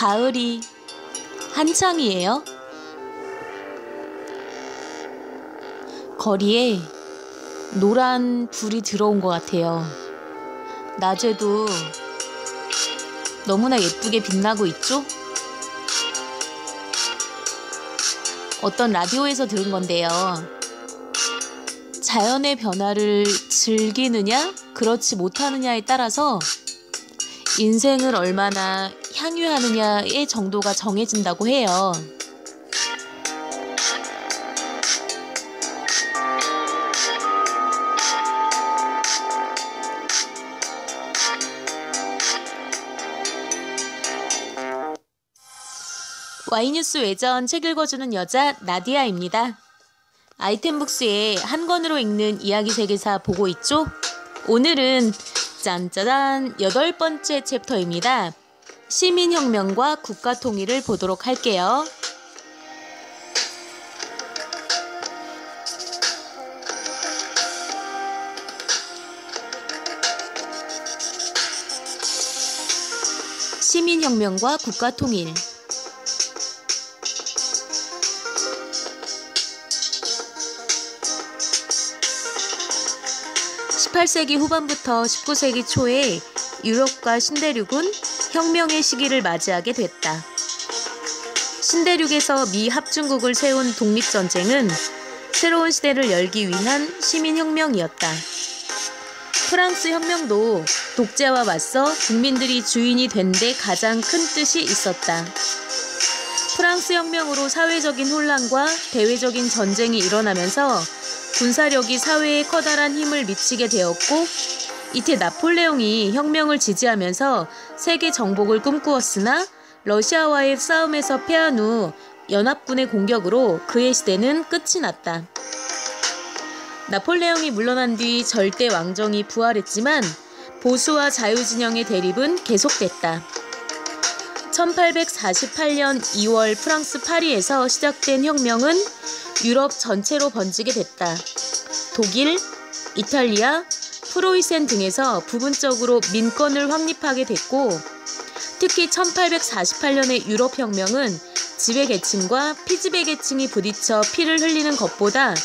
가을이 한창이에요. 거리에 노란 불이 들어온 것 같아요. 낮에도 너무나 예쁘게 빛나고 있죠? 어떤 라디오에서 들은 건데요. 자연의 변화를 즐기느냐, 그렇지 못하느냐에 따라서 인생을 얼마나 향유하느냐의 정도가 정해진다고 해요. Y뉴스 외전 책 읽어주는 여자 나디아입니다. 아이템북스에 한 권으로 읽는 이야기 세계사 보고 있죠? 오늘은 짠짜잔 8번째 챕터입니다. 시민혁명과 국가통일을 보도록 할게요. 시민혁명과 국가통일. 18세기 후반부터 19세기 초에 유럽과 신대륙은 혁명의 시기를 맞이하게 됐다. 신대륙에서 미 합중국을 세운 독립전쟁은 새로운 시대를 열기 위한 시민혁명이었다. 프랑스 혁명도 독재와 맞서 국민들이 주인이 된 데 가장 큰 뜻이 있었다. 프랑스 혁명으로 사회적인 혼란과 대외적인 전쟁이 일어나면서 군사력이 사회에 커다란 힘을 미치게 되었고, 이때 나폴레옹이 혁명을 지지하면서 세계 정복을 꿈꾸었으나 러시아와의 싸움에서 패한 후 연합군의 공격으로 그의 시대는 끝이 났다. 나폴레옹이 물러난 뒤 절대 왕정이 부활했지만 보수와 자유진영의 대립은 계속됐다. 1848년 2월 프랑스 파리에서 시작된 혁명은 유럽 전체로 번지게 됐다. 독일, 이탈리아, 프로이센 등에서 부분적으로 민권을 확립하게 됐고, 특히 1848년의 유럽혁명은 지배계층과 피지배계층이 부딪혀 피를 흘리는 것보다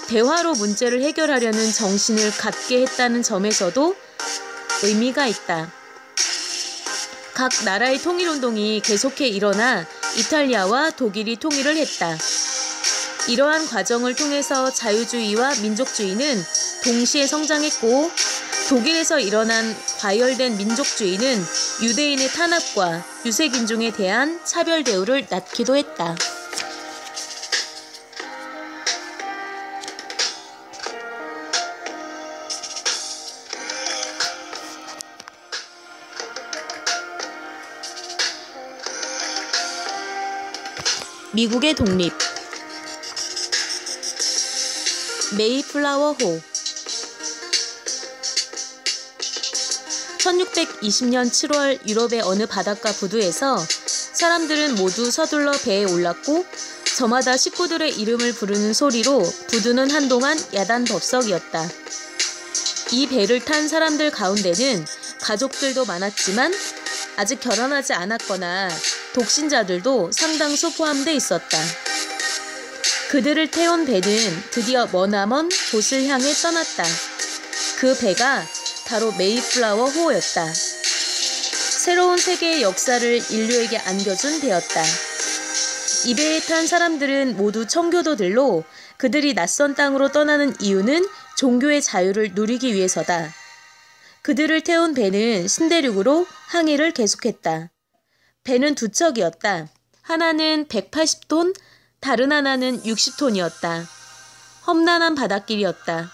대화로 문제를 해결하려는 정신을 갖게 했다는 점에서도 의미가 있다. 각 나라의 통일운동이 계속해 일어나 이탈리아와 독일이 통일을 했다. 이러한 과정을 통해서 자유주의와 민족주의는 동시에 성장했고, 독일에서 일어난 과열된 민족주의는 유대인의 탄압과 유색인종에 대한 차별 대우를 낳기도 했다. 미국의 독립. 메이플라워 호. 1620년 7월 유럽의 어느 바닷가 부두에서 사람들은 모두 서둘러 배에 올랐고, 저마다 식구들의 이름을 부르는 소리로 부두는 한동안 야단법석이었다. 이 배를 탄 사람들 가운데는 가족들도 많았지만 아직 결혼하지 않았거나 독신자들도 상당수 포함돼 있었다. 그들을 태운 배는 드디어 머나먼 곳을 향해 떠났다. 그 배가 바로 메이플라워 호였다. 새로운 세계의 역사를 인류에게 안겨준 배였다. 이 배에 탄 사람들은 모두 청교도들로, 그들이 낯선 땅으로 떠나는 이유는 종교의 자유를 누리기 위해서다. 그들을 태운 배는 신대륙으로 항해를 계속했다. 배는 두 척이었다. 하나는 180톤, 다른 하나는 60톤이었다. 험난한 바닷길이었다.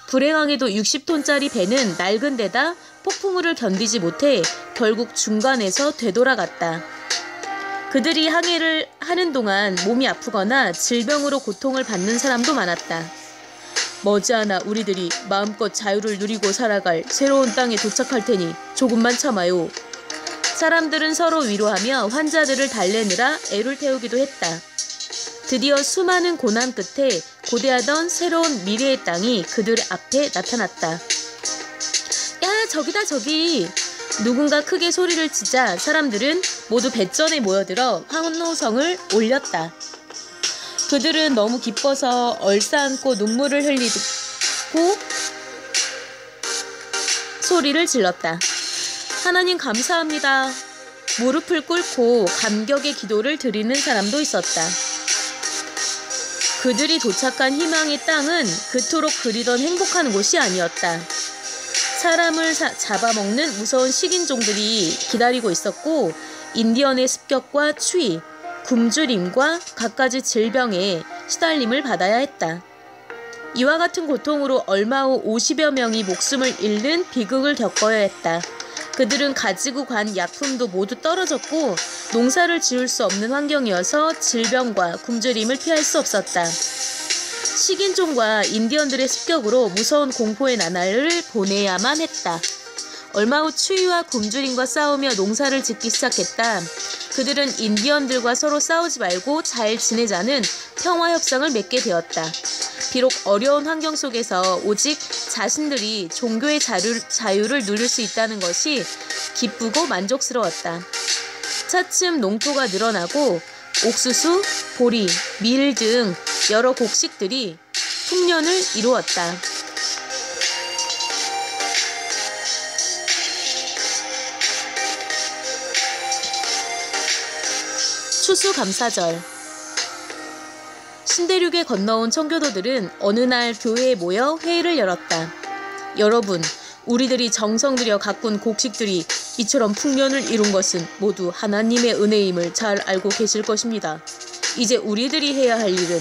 불행하게도 60톤짜리 배는 낡은 데다 폭풍우를 견디지 못해 결국 중간에서 되돌아갔다. 그들이 항해를 하는 동안 몸이 아프거나 질병으로 고통을 받는 사람도 많았다. 머지않아 우리들이 마음껏 자유를 누리고 살아갈 새로운 땅에 도착할 테니 조금만 참아요. 사람들은 서로 위로하며 환자들을 달래느라 애를 태우기도 했다. 드디어 수많은 고난 끝에 고대하던 새로운 미래의 땅이 그들 앞에 나타났다. 야, 저기다 저기! 누군가 크게 소리를 치자 사람들은 모두 배전에 모여들어 환호성을 올렸다. 그들은 너무 기뻐서 얼싸안고 눈물을 흘리고 소리를 질렀다. 하나님 감사합니다. 무릎을 꿇고 감격의 기도를 드리는 사람도 있었다. 그들이 도착한 희망의 땅은 그토록 그리던 행복한 곳이 아니었다. 사람을 잡아먹는 무서운 식인종들이 기다리고 있었고 인디언의 습격과 추위, 굶주림과 갖가지 질병에 시달림을 받아야 했다. 이와 같은 고통으로 얼마 후 50여 명이 목숨을 잃는 비극을 겪어야 했다. 그들은 가지고 간 약품도 모두 떨어졌고 농사를 지을 수 없는 환경이어서 질병과 굶주림을 피할 수 없었다. 식인종과 인디언들의 습격으로 무서운 공포의 나날을 보내야만 했다. 얼마 후 추위와 굶주림과 싸우며 농사를 짓기 시작했다. 그들은 인디언들과 서로 싸우지 말고 잘 지내자는 평화협상을 맺게 되었다. 비록 어려운 환경 속에서 오직 자신들이 종교의 자유를 누릴 수 있다는 것이 기쁘고 만족스러웠다. 차츰 농토가 늘어나고 옥수수, 보리, 밀 등 여러 곡식들이 풍년을 이루었다. 추수감사절. 신대륙에 건너온 청교도들은 어느 날 교회에 모여 회의를 열었다. 여러분, 우리들이 정성 들여 가꾼 곡식들이 이처럼 풍년을 이룬 것은 모두 하나님의 은혜임을 잘 알고 계실 것입니다. 이제 우리들이 해야 할 일은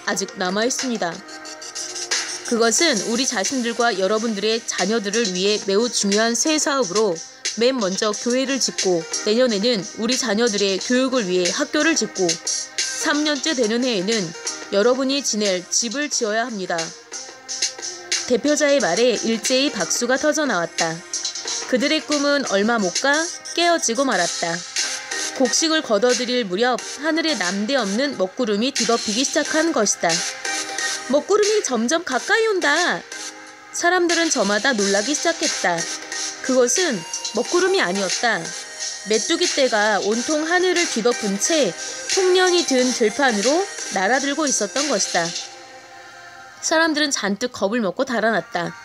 아직 남아 있습니다. 그것은 우리 자신들과 여러분들의 자녀들을 위해 매우 중요한 새 사업으로 맨 먼저 교회를 짓고 내년에는 우리 자녀들의 교육을 위해 학교를 짓고 3년째 되는 해에는 여러분이 지낼 집을 지어야 합니다. 대표자의 말에 일제히 박수가 터져 나왔다. 그들의 꿈은 얼마 못 가 깨어지고 말았다. 곡식을 거둬들일 무렵 하늘에 남대없는 먹구름이 뒤덮이기 시작한 것이다. 먹구름이 점점 가까이 온다. 사람들은 저마다 놀라기 시작했다. 그것은 먹구름이 아니었다. 메뚜기떼가 온통 하늘을 뒤덮은 채 풍년이 든 들판으로 날아들고 있었던 것이다. 사람들은 잔뜩 겁을 먹고 달아났다.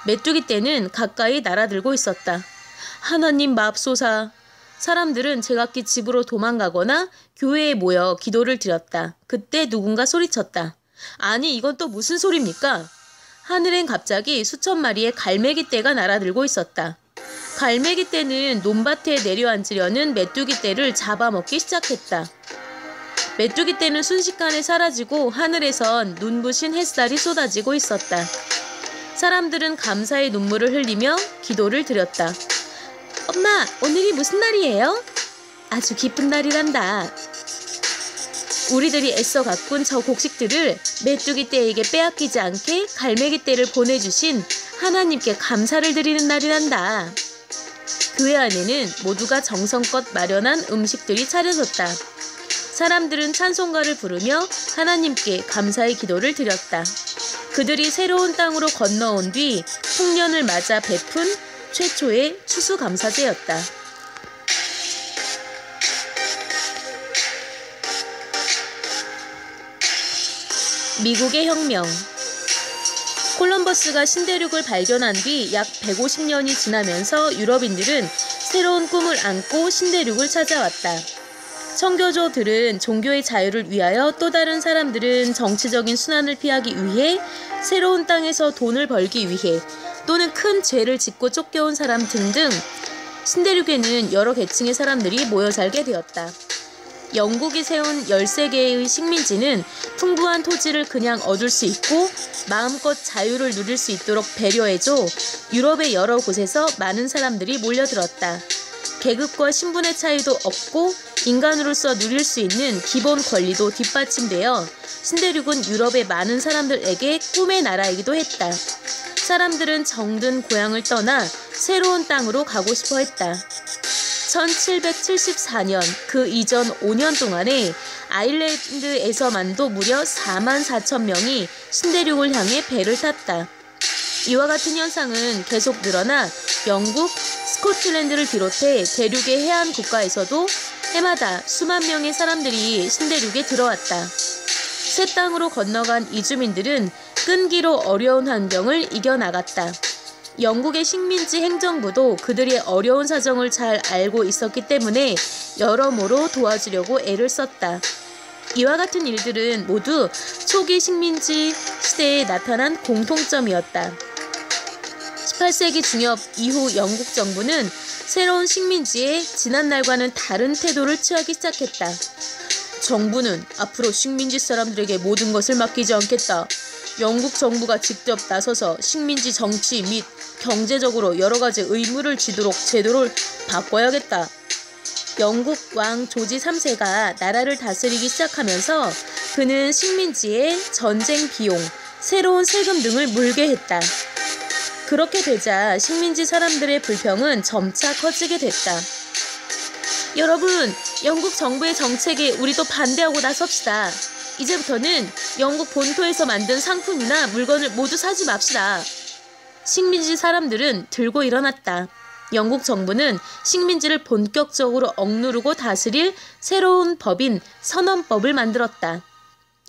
메뚜기떼는 가까이 날아들고 있었다. 하나님 맙소사. 사람들은 제각기 집으로 도망가거나 교회에 모여 기도를 드렸다. 그때 누군가 소리쳤다. 아니, 이건 또 무슨 소리입니까? 하늘엔 갑자기 수천 마리의 갈매기떼가 날아들고 있었다. 갈매기떼는 논밭에 내려앉으려는 메뚜기떼를 잡아먹기 시작했다. 메뚜기떼는 순식간에 사라지고 하늘에선 눈부신 햇살이 쏟아지고 있었다. 사람들은 감사의 눈물을 흘리며 기도를 드렸다. 엄마, 오늘이 무슨 날이에요? 아주 기쁜 날이란다. 우리들이 애써 가꾼 저 곡식들을 메뚜기떼에게 빼앗기지 않게 갈매기떼를 보내주신 하나님께 감사를 드리는 날이란다. 교회 안에는 모두가 정성껏 마련한 음식들이 차려졌다. 사람들은 찬송가를 부르며 하나님께 감사의 기도를 드렸다. 그들이 새로운 땅으로 건너온 뒤 풍년을 맞아 베푼 최초의 추수감사제였다. 미국의 혁명. 콜럼버스가 신대륙을 발견한 뒤 약 150년이 지나면서 유럽인들은 새로운 꿈을 안고 신대륙을 찾아왔다. 청교도들은 종교의 자유를 위하여, 또 다른 사람들은 정치적인 순환을 피하기 위해, 새로운 땅에서 돈을 벌기 위해, 또는 큰 죄를 짓고 쫓겨온 사람 등등 신대륙에는 여러 계층의 사람들이 모여 살게 되었다. 영국이 세운 13개의 식민지는 풍부한 토지를 그냥 얻을 수 있고 마음껏 자유를 누릴 수 있도록 배려해줘 유럽의 여러 곳에서 많은 사람들이 몰려들었다. 계급과 신분의 차이도 없고 인간으로서 누릴 수 있는 기본 권리도 뒷받침되어 신대륙은 유럽의 많은 사람들에게 꿈의 나라이기도 했다. 사람들은 정든 고향을 떠나 새로운 땅으로 가고 싶어 했다. 1774년 그 이전 5년 동안에 아일랜드에서만도 무려 4만 4천 명이 신대륙을 향해 배를 탔다. 이와 같은 현상은 계속 늘어나 영국, 스코틀랜드를 비롯해 대륙의 해안 국가에서도 해마다 수만 명의 사람들이 신대륙에 들어왔다. 새 땅으로 건너간 이주민들은 끈기로 어려운 환경을 이겨나갔다. 영국의 식민지 행정부도 그들의 어려운 사정을 잘 알고 있었기 때문에 여러모로 도와주려고 애를 썼다. 이와 같은 일들은 모두 초기 식민지 시대에 나타난 공통점이었다. 18세기 중엽 이후 영국 정부는 새로운 식민지에 지난날과는 다른 태도를 취하기 시작했다. 정부는 앞으로 식민지 사람들에게 모든 것을 맡기지 않겠다. 영국 정부가 직접 나서서 식민지 정치 및 경제적으로 여러 가지 의무를 지도록 제도를 바꿔야겠다. 영국 왕 조지 3세가 나라를 다스리기 시작하면서 그는 식민지에 전쟁 비용, 새로운 세금 등을 물게 했다. 그렇게 되자 식민지 사람들의 불평은 점차 커지게 됐다. 여러분, 영국 정부의 정책에 우리도 반대하고 나섭시다. 이제부터는 영국 본토에서 만든 상품이나 물건을 모두 사지 맙시다. 식민지 사람들은 들고 일어났다. 영국 정부는 식민지를 본격적으로 억누르고 다스릴 새로운 법인 선언법을 만들었다.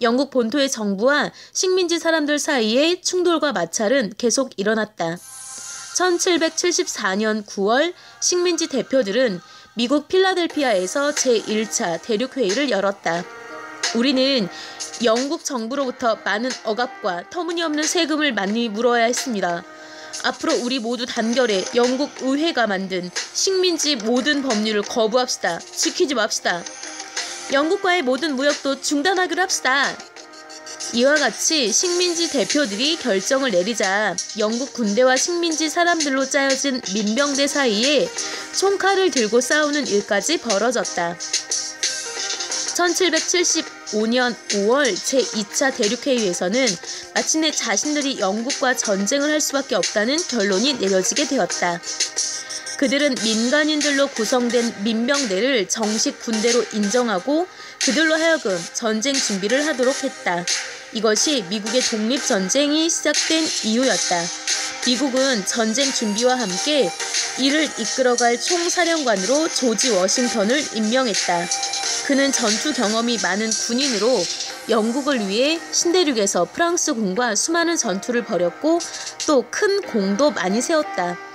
영국 본토의 정부와 식민지 사람들 사이의 충돌과 마찰은 계속 일어났다. 1774년 9월 식민지 대표들은 미국 필라델피아에서 제1차 대륙회의를 열었다. 우리는 영국 정부로부터 많은 억압과 터무니없는 세금을 많이 물어야 했습니다. 앞으로 우리 모두 단결해 영국 의회가 만든 식민지 모든 법률을 거부합시다. 지키지 맙시다. 영국과의 모든 무역도 중단하기로 합시다. 이와 같이 식민지 대표들이 결정을 내리자 영국 군대와 식민지 사람들로 짜여진 민병대 사이에 총칼을 들고 싸우는 일까지 벌어졌다. 1775년 5월 제2차 대륙회의에서는 마침내 자신들이 영국과 전쟁을 할 수밖에 없다는 결론이 내려지게 되었다. 그들은 민간인들로 구성된 민병대를 정식 군대로 인정하고 그들로 하여금 전쟁 준비를 하도록 했다. 이것이 미국의 독립전쟁이 시작된 이유였다. 미국은 전쟁 준비와 함께 이를 이끌어갈 총사령관으로 조지 워싱턴을 임명했다. 그는 전투 경험이 많은 군인으로 영국을 위해 신대륙에서 프랑스군과 수많은 전투를 벌였고 또 큰 공도 많이 세웠다.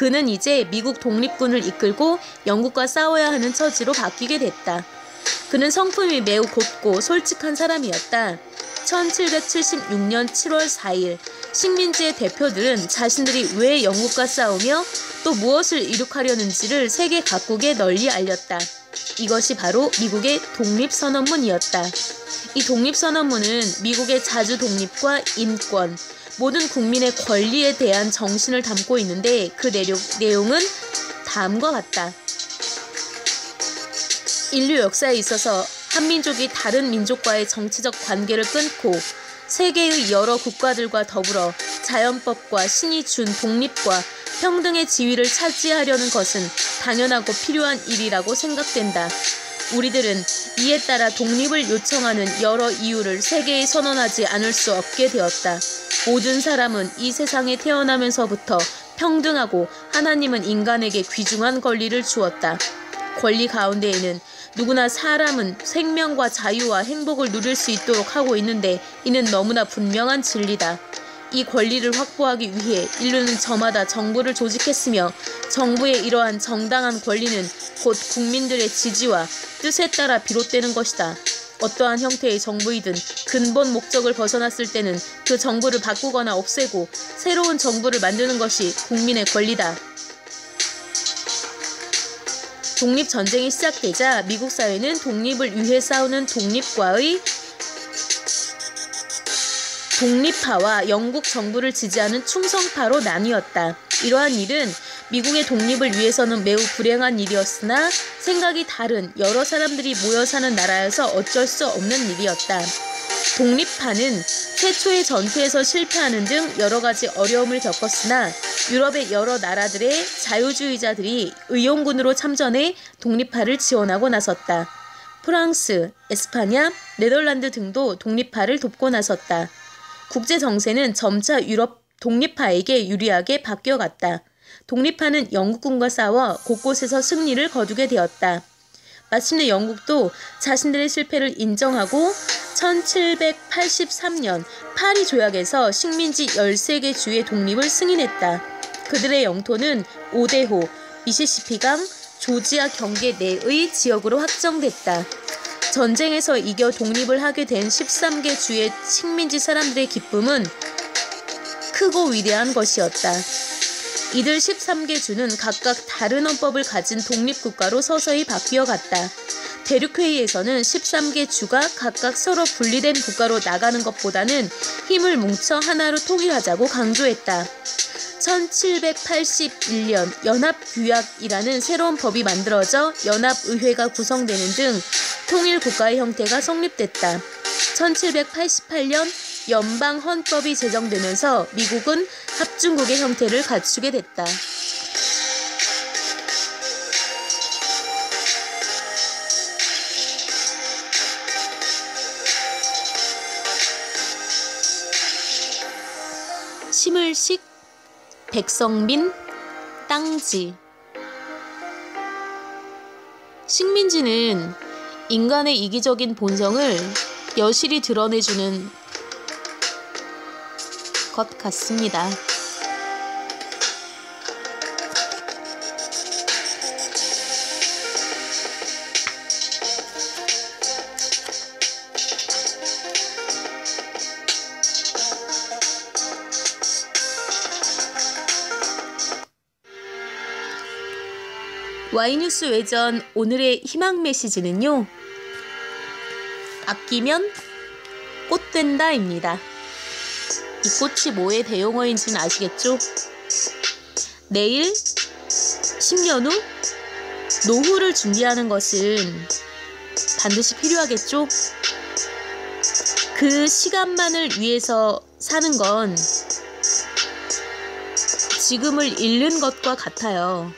그는 이제 미국 독립군을 이끌고 영국과 싸워야 하는 처지로 바뀌게 됐다. 그는 성품이 매우 곧고 솔직한 사람이었다. 1776년 7월 4일 식민지의 대표들은 자신들이 왜 영국과 싸우며 또 무엇을 이룩하려는지를 세계 각국에 널리 알렸다. 이것이 바로 미국의 독립선언문이었다. 이 독립선언문은 미국의 자주 독립과 인권, 모든 국민의 권리에 대한 정신을 담고 있는데 그 내용은 다음과 같다. 인류 역사에 있어서 한 민족이 다른 민족과의 정치적 관계를 끊고 세계의 여러 국가들과 더불어 자연법과 신이 준 독립과 평등의 지위를 차지하려는 것은 당연하고 필요한 일이라고 생각된다. 우리들은 이에 따라 독립을 요청하는 여러 이유를 세계에 선언하지 않을 수 없게 되었다. 모든 사람은 이 세상에 태어나면서부터 평등하고 하나님은 인간에게 귀중한 권리를 주었다. 권리 가운데에는 누구나 사람은 생명과 자유와 행복을 누릴 수 있도록 하고 있는데 이는 너무나 분명한 진리다. 이 권리를 확보하기 위해 인류는 저마다 정부를 조직했으며 정부의 이러한 정당한 권리는 곧 국민들의 지지와 뜻에 따라 비롯되는 것이다. 어떠한 형태의 정부이든 근본 목적을 벗어났을 때는 그 정부를 바꾸거나 없애고 새로운 정부를 만드는 것이 국민의 권리다. 독립전쟁이 시작되자 미국 사회는 독립을 위해 싸우는 독립파와 영국 정부를 지지하는 충성파로 나뉘었다. 이러한 일은 미국의 독립을 위해서는 매우 불행한 일이었으나 생각이 다른 여러 사람들이 모여 사는 나라여서 어쩔 수 없는 일이었다. 독립파는 최초의 전투에서 실패하는 등 여러 가지 어려움을 겪었으나 유럽의 여러 나라들의 자유주의자들이 의용군으로 참전해 독립파를 지원하고 나섰다. 프랑스, 에스파냐, 네덜란드 등도 독립파를 돕고 나섰다. 국제 정세는 점차 유럽 독립파에게 유리하게 바뀌어갔다. 독립하는 영국군과 싸워 곳곳에서 승리를 거두게 되었다. 마침내 영국도 자신들의 실패를 인정하고 1783년 파리 조약에서 식민지 13개 주의 독립을 승인했다. 그들의 영토는 오데호, 미시시피강, 조지아 경계 내의 지역으로 확정됐다. 전쟁에서 이겨 독립을 하게 된 13개 주의 식민지 사람들의 기쁨은 크고 위대한 것이었다. 이들 13개 주는 각각 다른 헌법을 가진 독립국가로 서서히 바뀌어갔다. 대륙회의에서는 13개 주가 각각 서로 분리된 국가로 나가는 것보다는 힘을 뭉쳐 하나로 통일하자고 강조했다. 1781년 연합규약이라는 새로운 법이 만들어져 연합의회가 구성되는 등 통일국가의 형태가 성립됐다. 1788년 연방헌법이 제정되면서 미국은 합중국의 형태를 갖추게 됐다. 심을식, 백성민, 땅지. 식민지는 인간의 이기적인 본성을 여실히 드러내주는 것 같습니다. Y뉴스 외전 오늘의 희망 메시지는요. 아끼면 꽃 된다입니다. 이 꽃이 뭐의 대용어인지는 아시겠죠? 내일 10년 후 노후를 준비하는 것은 반드시 필요하겠죠? 그 시간만을 위해서 사는 건 지금을 잃는 것과 같아요.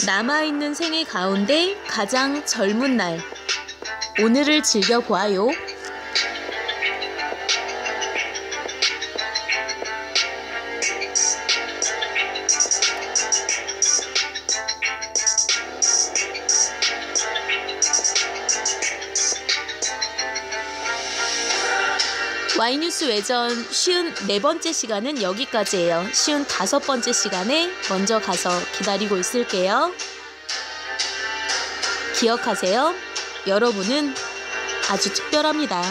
남아있는 생애 가운데 가장 젊은 날, 오늘을 즐겨보아요. Y뉴스 외전 54번째 시간은 여기까지예요. 55번째 시간에 먼저 가서 기다리고 있을게요. 기억하세요. 여러분은 아주 특별합니다.